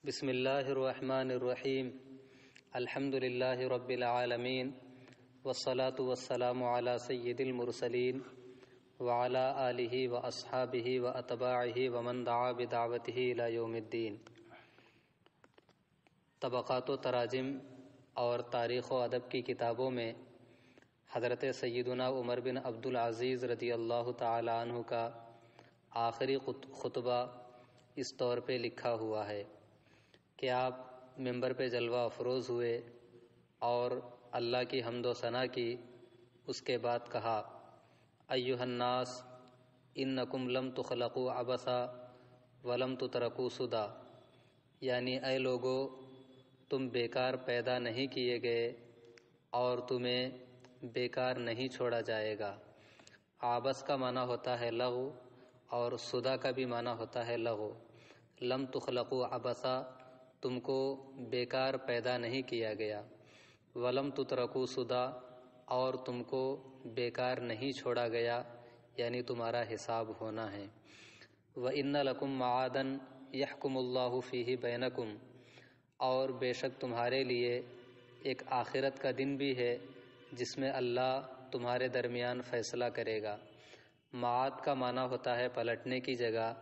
بسم اللہ الرحمن الرحیم الحمد للہ رب العالمین والصلاة والسلام علی سید المرسلین وعلی آلہ واصحابہ واتباعہ ومن دعا بدعوتہ الی یوم الدین۔ طبقات و تراجم اور تاریخ و ادب کی کتابوں میں حضرت سیدنا عمر بن عبد العزیز رضی اللہ تعالی عنہ کا آخری خطبہ اس طور پہ لکھا ہوا ہے کہ آپ ممبر پہ جلوہ افروز ہوئے اور اللہ کی حمد و ثنا کی، اس کے بعد کہا ایھا الناس انکم لم تخلقوا عبثا ولم تترکوا سدی، یعنی اے لوگو تم بیکار پیدا نہیں کیے گئے اور تمہیں بیکار نہیں چھوڑا جائے گا۔ عبث کا معنی ہوتا ہے لغو اور سدی کا بھی معنی ہوتا ہے لغو۔ لم تخلقوا عبثا، تم کو بیکار پیدا نہیں کیا گیا، ولم تترکوا سدی، اور تم کو بیکار نہیں چھوڑا گیا، یعنی تمہارا حساب ہونا ہے۔ وَإِنَّ لَكُمْ مَعَادًا يَحْكُمُ اللَّهُ فِيهِ بَيْنَكُمْ، اور بے شک تمہارے لیے ایک آخرت کا دن بھی ہے جس میں اللہ تمہارے درمیان فیصلہ کرے گا۔ معاد کا معنی ہوتا ہے پلٹنے کی جگہ،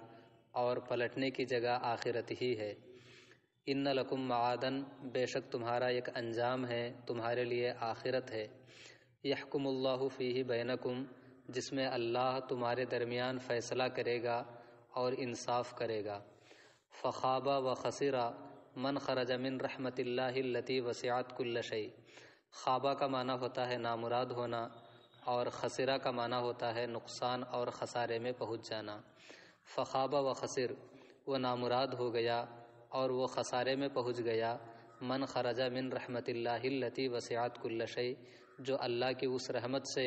اور پلٹنے کی جگہ آخرت ہی ہے۔ ان لکم معادن، بے شک تمہارا ایک انجام ہے، تمہارے لیے آخرت ہے۔ یحکم اللہ فیہ بینکم، جس میں اللہ تمہارے درمیان فیصلہ کرے گا اور انصاف کرے گا۔ فخاب و خسر من خرج من رحمت اللہ التی وسعت کل شیء، خوابہ کا معنی ہوتا ہے نامراد ہونا، اور خسرہ کا معنی ہوتا ہے نقصان اور خسارے میں پہنچ جانا۔ فخاب و خسر، وہ نامراد ہو گیا اور وہ خسارے میں پہنچ گیا، من خرج من رحمت اللہ التی وسعت کل شیء، جو اللہ کی اس رحمت سے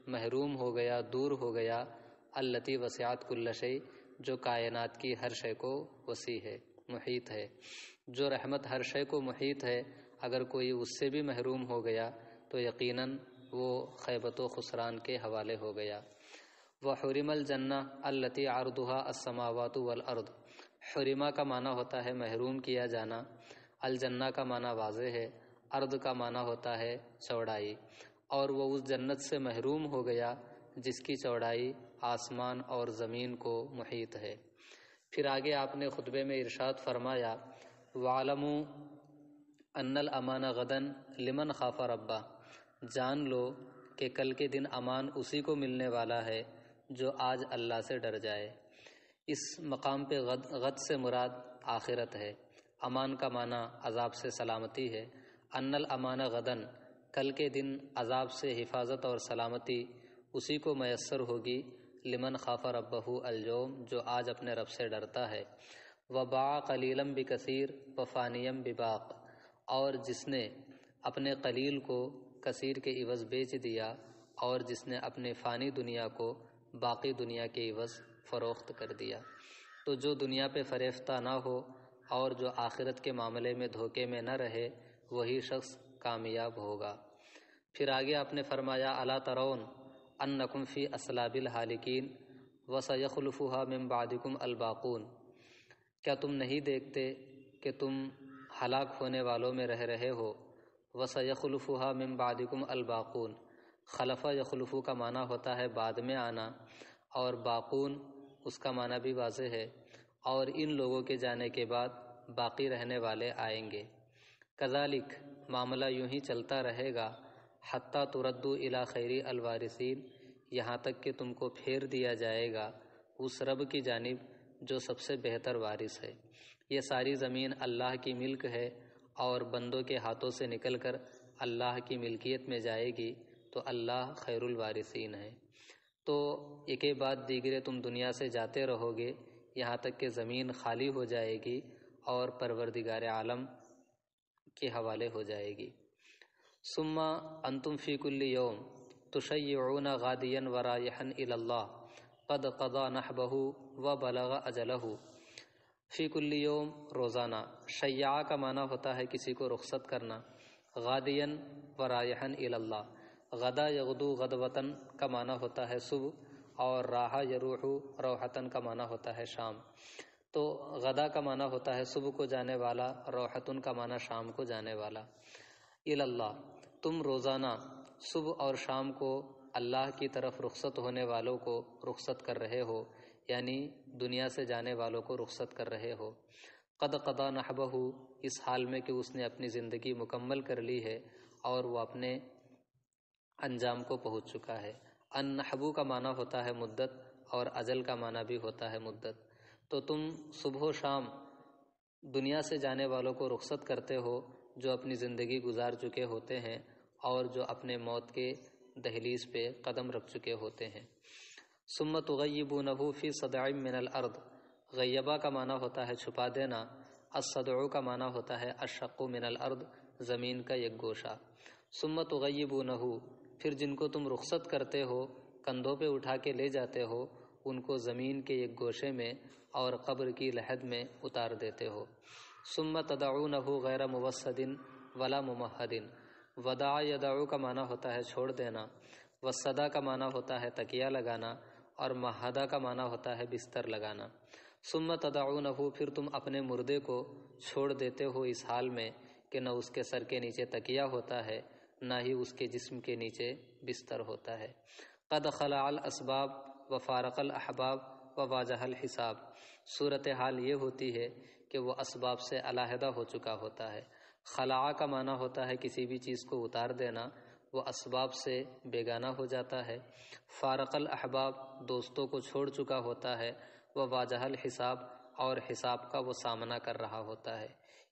محروم ہو گیا، دور ہو گیا، التی وسعت کل شیء، جو کائنات کی ہر شے کو وسیع ہے، محیط ہے۔ جو رحمت ہر شے کو محیط ہے، اگر کوئی اس سے بھی محروم ہو گیا تو یقیناً وہ خیبت و خسران کے حوالے ہو گیا۔ وحرم الجنہ التی عرضها السماوات والارض، حرمہ کا معنی ہوتا ہے محروم کیا جانا، الجنہ کا معنی واضح ہے، ارض کا معنی ہوتا ہے چوڑائی، اور وہ اس جنت سے محروم ہو گیا جس کی چوڑائی آسمان اور زمین کو محیط ہے۔ پھر آگے آپ نے خطبے میں ارشاد فرمایا وَاعْلَمُوا أَنَّ الْأَمَانَ غَدًا لِمَنْ خَافَ رَبَّهُ، جان لو کہ کل کے دن امان اسی کو ملنے والا ہے جو آج اللہ سے ڈر جائے۔ اس مقام پہ غد سے مراد آخرت ہے۔ امان کا معنی عذاب سے سلامتی ہے۔ ان الامان غدن، کل کے دن عذاب سے حفاظت اور سلامتی اسی کو میسر ہوگی، لمن خاف ربہ اليوم، جو آج اپنے رب سے ڈرتا ہے۔ وباع قلیلا بکثیر وفانیم بباق، اور جس نے اپنے قلیل کو کثیر کے عوض بیچ دیا، اور جس نے اپنے فانی دنیا کو باقی دنیا کے عوض فروخت کر دیا۔ تو جو دنیا پہ فریفتہ نہ ہو اور جو آخرت کے معاملے میں دھوکے میں نہ رہے، وہی شخص کامیاب ہوگا۔ پھر آگے آپ نے فرمایا الا ترون انکم فی اصلاب الہالکین وسیخلفها من بعدکم الباقون، کیا تم نہیں دیکھتے کہ تم ہلاک ہونے والوں میں رہ رہے ہو؟ وسیخلفها من بعدکم الباقون، خلفہ یخلفو کا معنی ہوتا ہے بعد میں آنا، اور باقون اس کا معنی بھی واضح ہے، اور ان لوگوں کے جانے کے بعد باقی رہنے والے آئیں گے۔ کذالک، معاملہ یوں ہی چلتا رہے گا، حتی تردوا الی خیر الوارثین، یہاں تک کہ تم کو پھیر دیا جائے گا اس رب کی جانب جو سب سے بہتر وارث ہے۔ یہ ساری زمین اللہ کی ملک ہے اور بندوں کے ہاتھوں سے نکل کر اللہ کی ملکیت میں جائے گی، تو اللہ خیر الوارثین ہے۔ تو ایک بعد دیگرے تم دنیا سے جاتے رہو گے یہاں تک کہ زمین خالی ہو جائے گی اور پروردگار عالم کے حوالے ہو جائے گی۔ ثم انتم فی کل یوم تشیعون غادیا ورایحا الی اللہ قد قضى نحبہ وبلغ اجلہ، فی کل یوم روزانہ، شیع کا معنی ہوتا ہے کسی کو رخصت کرنا، غادیا ورایحا الی اللہ، غدا یغدو غدوتاً کا معنی ہوتا ہے صبح، اور راحہ یروح روحتاً کا معنی ہوتا ہے شام۔ تو غدا کا معنی ہوتا ہے صبح کو جانے والا، روحتن کا معنی شام کو جانے والا۔ اللہ، تم روزانہ صبح اور شام کو اللہ کی طرف رخصت ہونے والوں کو رخصت کر رہے ہو، یعنی دنیا سے جانے والوں کو رخصت کر رہے ہو۔ قد قضا نحبہ، اس حال میں کہ اس نے اپنی زندگی مکمل کر لی ہے اور وہ اپنے انجام کو پہنچ چکا ہے۔ ان نحبو کا معنی ہوتا ہے مدت، اور اجل کا معنی بھی ہوتا ہے مدت۔ تو تم صبح و شام دنیا سے جانے والوں کو رخصت کرتے ہو جو اپنی زندگی گزار چکے ہوتے ہیں اور جو اپنے موت کے دہلیز پہ قدم رکھ چکے ہوتے ہیں۔ ثم تغیبونہ فی صدع من الارض، غیبہ کا معنی ہوتا ہے چھپا دینا، الصدع کا معنی ہوتا ہے الشق من الارض، زمین کا ایک گوشہ۔ ثم تغیبونہ، پھر جن کو تم رخصت کرتے ہو، کندھوں پہ اٹھا کے لے جاتے ہو، ان کو زمین کے ایک گوشے میں اور قبر کی لحد میں اتار دیتے ہو۔ ثم تدعونہ غیر موسد ولا ممہد، ودع یدعو کا معنی ہوتا ہے چھوڑ دینا، وصدا کا معنی ہوتا ہے تکیہ لگانا، اور مہدہ کا معنی ہوتا ہے بستر لگانا۔ ثم تدعونہ، پھر تم اپنے مردے کو چھوڑ دیتے ہو اس حال میں کہ نہ اس کے سر کے نیچے تکیہ ہوتا ہے، نہ ہی اس کے جسم کے نیچے بستر ہوتا ہے۔ قد خلع الاسباب وفارق الاحباب وواجہ الحساب، صورتحال یہ ہوتی ہے کہ وہ اسباب سے علیحدہ ہو چکا ہوتا ہے۔ خلع کا معنی ہوتا ہے کسی بھی چیز کو اتار دینا، وہ اسباب سے بیگانہ ہو جاتا ہے۔ فارق الاحباب، دوستوں کو چھوڑ چکا ہوتا ہے۔ وواجہ الحساب، اور حساب کا وہ سامنا کر رہا ہوتا ہے۔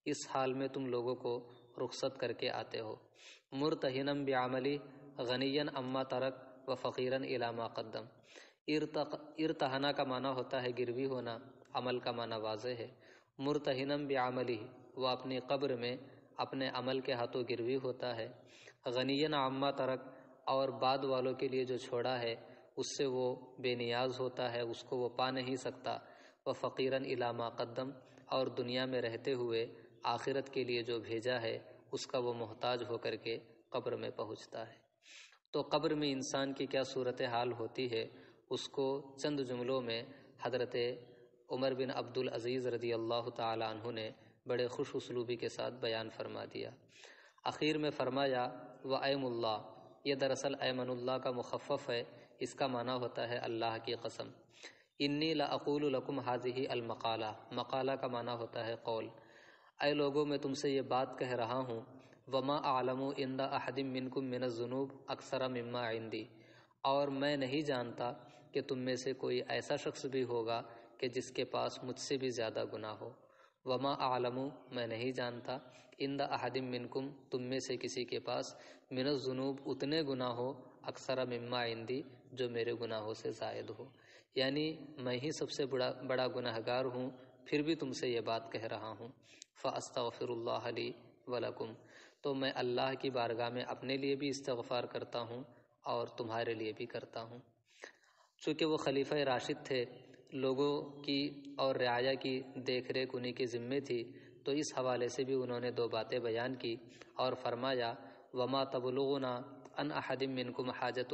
اس حال میں تم لوگوں کو رخصت کر کے آتے ہو۔ مرتہنم بعملی غنیا اما ترک و فقیرا الی ما قدم، ارتہنا کا معنی ہوتا ہے گروی ہونا، عمل کا معنی واضح ہے۔ مرتہنم بعملی، وہ اپنی قبر میں اپنے عمل کے ہاتھوں گروی ہوتا ہے۔ غنیا عما ترک، اور بعد والوں کے لیے جو چھوڑا ہے اس سے وہ بے نیاز ہوتا ہے، اس کو وہ پا نہیں سکتا۔ و فقیرا الی ما قدم، اور دنیا میں رہتے ہوئے آخرت کے لیے جو بھیجا ہے اس کا وہ محتاج ہو کر کے قبر میں پہنچتا ہے۔ تو قبر میں انسان کی کیا صورتحال ہوتی ہے اس کو چند جملوں میں حضرت عمر بن عبدالعزیز رضی اللہ تعالی عنہ نے بڑے خوش اسلوبی کے ساتھ بیان فرما دیا۔ اخیر میں فرمایا وَأَيْمُ اللَّهِ، یہ دراصل ایمن اللہ کا مخفف ہے، اس کا معنی ہوتا ہے اللہ کی قسم۔ انی لأقول لکم ہذہ المقالہ، مقالہ کا معنی ہوتا ہے قول۔ اے لوگوں، میں تم سے یہ بات کہہ رہا ہوں، وما اعلم عند احد منکم من الذنوب اکثر مما عندی، اور میں نہیں جانتا کہ تم میں سے کوئی ایسا شخص بھی ہوگا کہ جس کے پاس مجھ سے بھی زیادہ گناہ ہو۔ وما اعلم، میں نہیں جانتا، عند احد منکم، تم میں سے کسی کے پاس، من الذنوب، اتنے گناہ ہو، اکثر مما عندی، جو میرے گناہوں سے زائد ہو، یعنی میں ہی سب سے بڑا گناہگار ہوں، پھر بھی تم سے یہ بات کہہ رہا ہوں۔ فاستغفر اللہ لی ولکم، تو میں اللہ کی بارگاہ میں اپنے لیے بھی استغفار کرتا ہوں اور تمہارے لیے بھی کرتا ہوں۔ چونکہ وہ خلیفہ راشد تھے، لوگوں کی اور رعایا کی دیکھ ریکھ انہی کے ذمے تھی، تو اس حوالے سے بھی انہوں نے دو باتیں بیان کی اور فرمایا وما تبلغنا ان احد منکم حاجۃ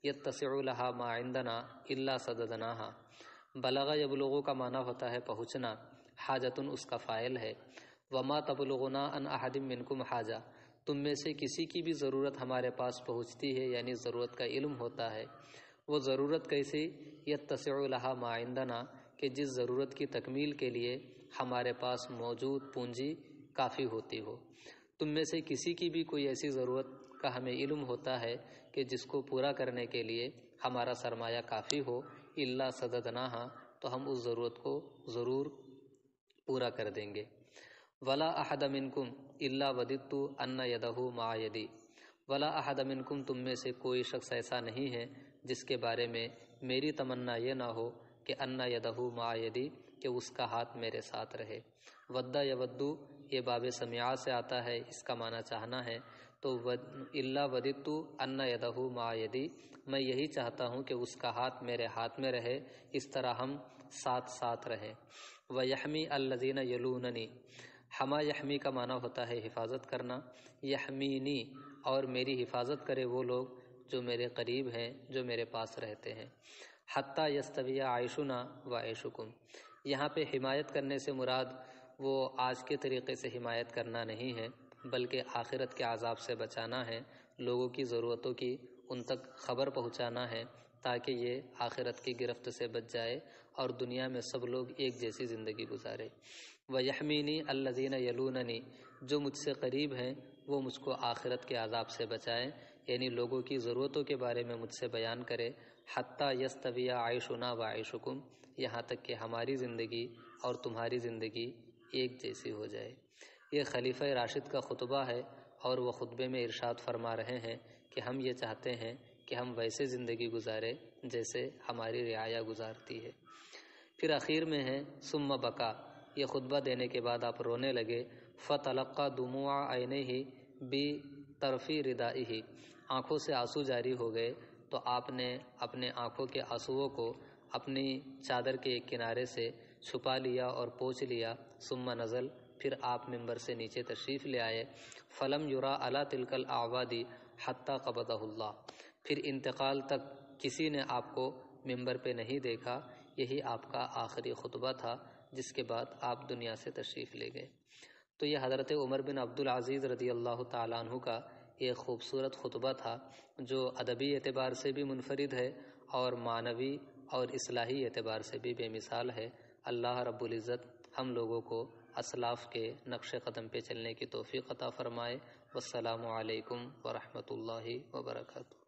یتسع لها ما عندنا الا سددناها، بلغ یبلغ کا معنی ہوتا ہے پہنچنا، حاجتن اس کا فاعل ہے۔ وما تبلغنا ان احد منکم حاجہ، تم میں سے کسی کی بھی ضرورت ہمارے پاس پہنچتی ہے، یعنی ضرورت کا علم ہوتا ہے۔ وہ ضرورت کیسی؟ یتسع لها ما عندنا، کہ جس ضرورت کی تکمیل کے لیے ہمارے پاس موجود پونجی کافی ہوتی ہو۔ تم میں سے کسی کی بھی کوئی ایسی ضرورت کا ہمیں علم ہوتا ہے کہ جس کو پورا کرنے کے لیے ہمارا سرمایہ کافی ہو، الا سددناہا، تو ہم اس ضرورت کو ضرور پورا کر دیں گے۔ ولا احد منکم الا وددت ان یدہ مع یدی، ولا احد منکم، تم میں سے کوئی شخص ایسا نہیں ہے جس کے بارے میں میری تمنا یہ نہ ہو کہ ان یدہ مع یدی، کہ اس کا ہاتھ میرے ساتھ رہے۔ ودّا یودّو، یہ باب سمعہ سے آتا ہے، اس کا معنی چاہنا ہے، تو الا وددت ان یدہ مع یدی، میں یہی چاہتا ہوں کہ اس کا ہاتھ میرے ہاتھ میں رہے، اس طرح ہم ساتھ ساتھ رہیں۔ ویحمی الذین یلوننی، حما یحمی کا معنی ہوتا ہے حفاظت کرنا، یحمینی، اور میری حفاظت کرے وہ لوگ جو میرے قریب ہیں، جو میرے پاس رہتے ہیں۔ حتی یستوی عیشنا و عیشکم، یہاں پہ حمایت کرنے سے مراد وہ آج کے طریقے سے حمایت کرنا نہیں ہے، بلکہ آخرت کے عذاب سے بچانا ہے، لوگوں کی ضرورتوں کی ان تک خبر پہنچانا ہے تاکہ یہ آخرت کی گرفت سے بچ جائے اور دنیا میں سب لوگ ایک جیسی زندگی گزارے۔ وَيَحْمِينِي الَّذِينَ يَلُونَنِي، جو مجھ سے قریب ہیں وہ مجھ کو آخرت کے عذاب سے بچائیں، یعنی لوگوں کی ضرورتوں کے بارے میں مجھ سے بیان کرے، حَتَّى يَسْتَوِيَ عَيْشُنَا وَعَيْشُكُمْ، یہاں تک کہ ہماری زندگی اور تمہاری زندگی ایک جیسی ہو جائے۔ یہ خلیفہ راشد کا خطبہ ہے اور وہ خطبے میں ارشاد فرما رہے ہیں کہ ہم یہ چاہتے ہیں کہ ہم ویسے زندگی گزارے جیسے ہماری رعایا گزارتی ہے۔ پھر اخیر میں ہے ثم بکا، یہ خطبہ دینے کے بعد آپ رونے لگے، فَتَلَقَّى دُمُوعَ عَيْنَيْهِ بِطَرْفِ رِدَائِهِ، آنکھوں سے آنسو جاری ہو گئے تو آپ نے اپنے آنکھوں کے آنسوؤں کو اپنی چادر کے ایک کنارے سے چھپا لیا اور پوچھ لیا۔ ثم نزل، پھر آپ ممبر سے نیچے تشریف لے آئے، فلم یرا علی تلک الاعواد حتی قبضہ اللہ، پھر انتقال تک کسی نے آپ کو ممبر پہ نہیں دیکھا، یہی آپ کا آخری خطبہ تھا جس کے بعد آپ دنیا سے تشریف لے گئے۔ تو یہ حضرت عمر بن عبدالعزیز رضی اللہ تعالیٰ عنہ کا ایک خوبصورت خطبہ تھا جو ادبی اعتبار سے بھی منفرد ہے اور معنوی اور اصلاحی اعتبار سے بھی بے مثال ہے۔ اللہ رب العزت ہم لوگوں کو اسلاف کے نقش قدم پہ چلنے کی توفیق عطا فرمائے۔ والسلام علیکم ورحمۃ اللہ وبرکاتہ۔